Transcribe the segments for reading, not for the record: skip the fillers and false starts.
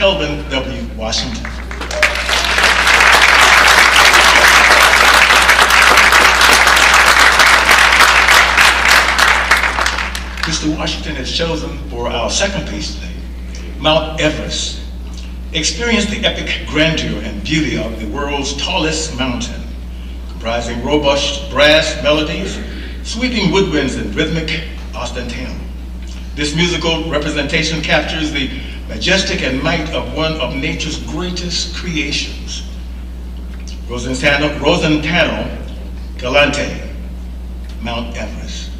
Kelvin W. Washington. Mr. Washington has chosen for our second piece today, Mount Everest. Experience the epic grandeur and beauty of the world's tallest mountain, comprising robust brass melodies, sweeping woodwinds, and rhythmic ostentation. This musical representation captures the majestic and might of one of nature's greatest creations. Rosentano Galante, Mount Everest.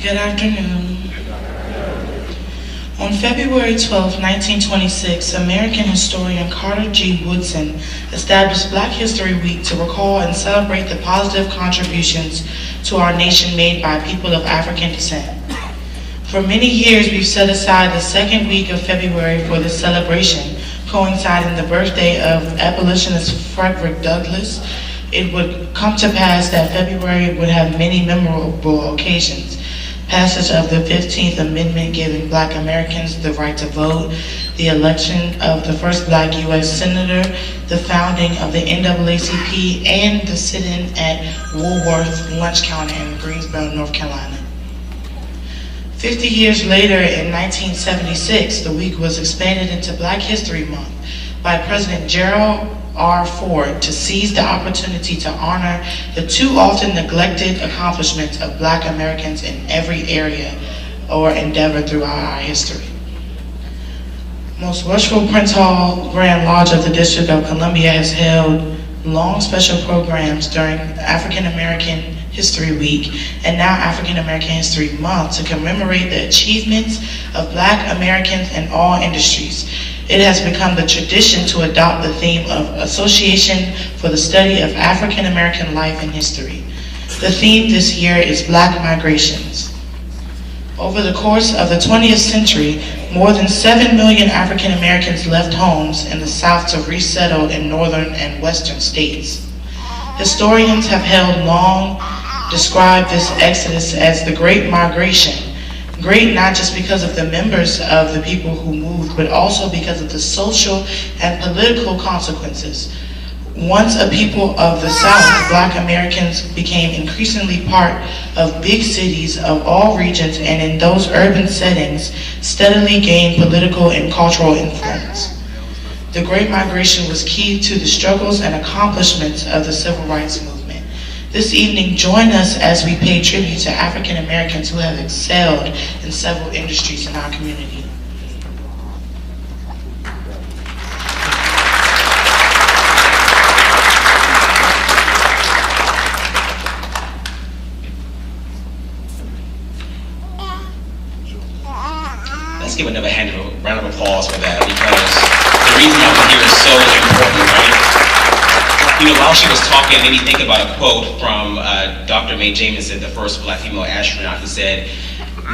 Good afternoon. On February 12, 1926, American historian Carter G. Woodson established Black History Week to recall and celebrate the positive contributions to our nation made by people of African descent. For many years, we've set aside the second week of February for this celebration, coinciding the birthday of abolitionist Frederick Douglass. It would come to pass that February would have many memorable occasions. Passage of the 15th Amendment giving Black Americans the right to vote, the election of the first Black U.S. Senator, the founding of the NAACP, and the sit-in at Woolworth Lunch Counter in Greensboro, North Carolina. 50 years later, in 1976, the week was expanded into Black History Month by President Gerald R. Ford to seize the opportunity to honor the too often neglected accomplishments of Black Americans in every area or endeavor throughout our history. Most Worshipful Prince Hall Grand Lodge of the District of Columbia has held long special programs during African American History Week and now African American History Month to commemorate the achievements of Black Americans in all industries. It has become the tradition to adopt the theme of Association for the Study of African American Life and History. The theme this year is Black Migrations. Over the course of the 20th century, more than 7 million African Americans left homes in the South to resettle in northern and western states. Historians have held long described this exodus as the Great Migration. Great not just because of the members of the people who moved, but also because of the social and political consequences. Once a people of the South, Black Americans became increasingly part of big cities of all regions, and in those urban settings steadily gained political and cultural influence. The Great Migration was key to the struggles and accomplishments of the Civil Rights Movement. This evening, join us as we pay tribute to African Americans who have excelled in several industries in our community. Let's give another round of applause for that, because the reason I'm here is so important, right? You know, while she was talking, it made me think about a quote from Dr. Mae Jamison, the first Black female astronaut, who said,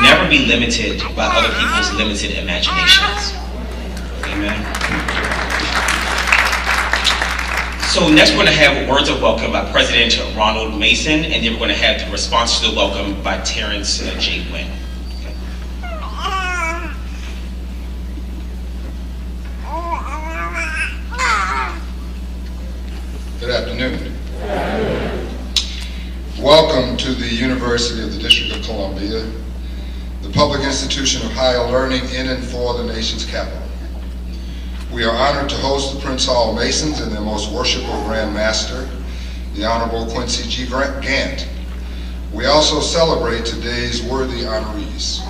"Never be limited by other people's limited imaginations." Amen. So next we're going to have words of welcome by President Ronald Mason, and then we're going to have the response to the welcome by Terrence J. Wynn. Good afternoon. Welcome to the University of the District of Columbia, the public institution of higher learning in and for the nation's capital. We are honored to host the Prince Hall Masons and their most worshipful Grand Master, the Honorable Quincy G. Gant. We also celebrate today's worthy honorees.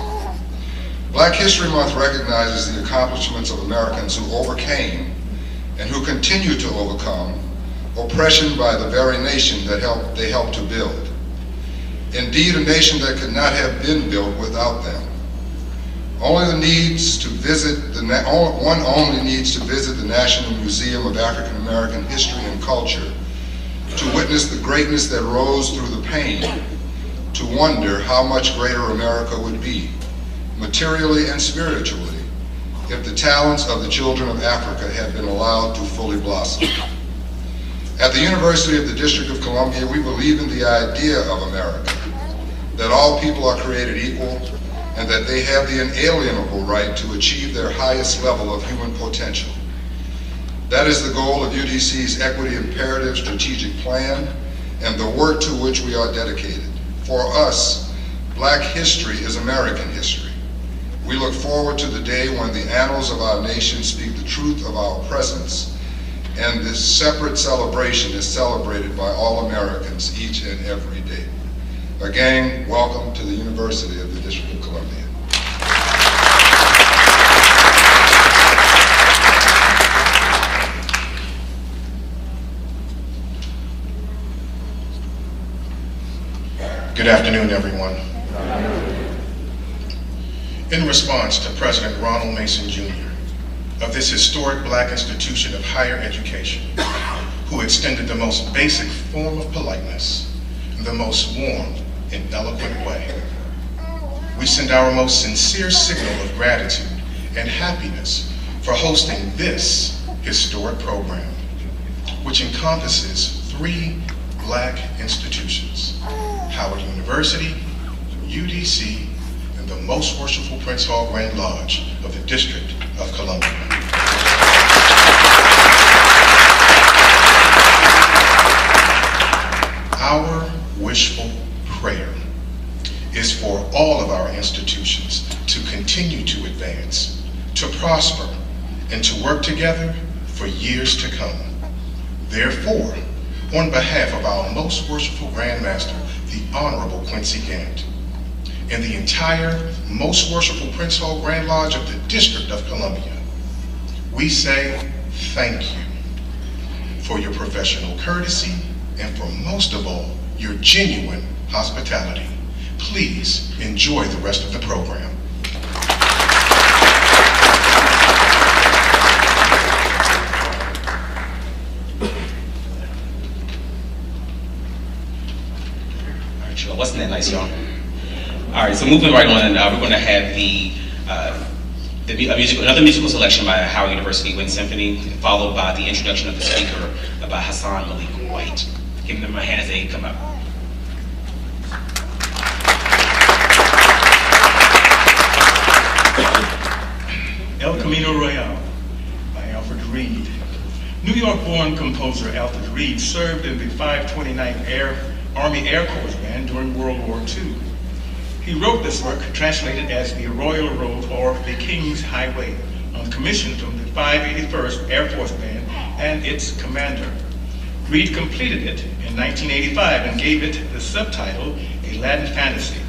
Black History Month recognizes the accomplishments of Americans who overcame and who continue to overcome oppression by the very nation that they helped to build. Indeed, a nation that could not have been built without them. One only needs to visit the National Museum of African American History and Culture to witness the greatness that rose through the pain, to wonder how much greater America would be, materially and spiritually, if the talents of the children of Africa had been allowed to fully blossom. At the University of the District of Columbia, we believe in the idea of America, that all people are created equal and that they have the inalienable right to achieve their highest level of human potential. That is the goal of UDC's Equity Imperative Strategic Plan and the work to which we are dedicated. For us, Black history is American history. We look forward to the day when the annals of our nation speak the truth of our presence, and this separate celebration is celebrated by all Americans each and every day. Again, welcome to the University of the District of Columbia. Good afternoon, everyone. in response to President Ronald Mason Jr. of this historic Black institution of higher education, who extended the most basic form of politeness in the most warm and eloquent way. We send our most sincere signal of gratitude and happiness for hosting this historic program, which encompasses 3 Black institutions: Howard University, UDC, and the most worshipful Prince Hall Grand Lodge of the District of Columbia. Our wishful prayer is for all of our institutions to continue to advance, to prosper, and to work together for years to come. Therefore, on behalf of our most worshipful Grand Master, the Honorable Quincy Gant, and the entire most worshipful Prince Hall Grand Lodge of the District of Columbia, we say thank you for your professional courtesy and for most of all, your genuine hospitality. Please enjoy the rest of the program. Wasn't that nice, y'all? All right, so moving right on, we're going to have another musical selection by Howard University Wind Symphony, followed by the introduction of the speaker by Hassan Malik White. Give them a hand as they come up. El Camino Royale by Alfred Reed. New York-born composer Alfred Reed served in the 529th Army Air Corps Band during World War II. He wrote this work, translated as the Royal Road or the King's Highway, on commission from the 581st Air Force Band and its commander. Reed completed it in 1985 and gave it the subtitle, A Latin Fantasy.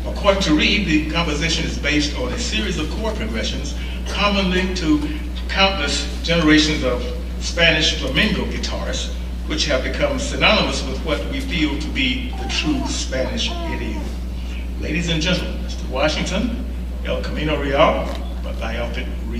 According to Reed, the composition is based on a series of chord progressions commonly to countless generations of Spanish flamenco guitarists, which have become synonymous with what we feel to be the true Spanish idiom. Ladies and gentlemen, Mr. Washington, El Camino Real by Alfred Reed.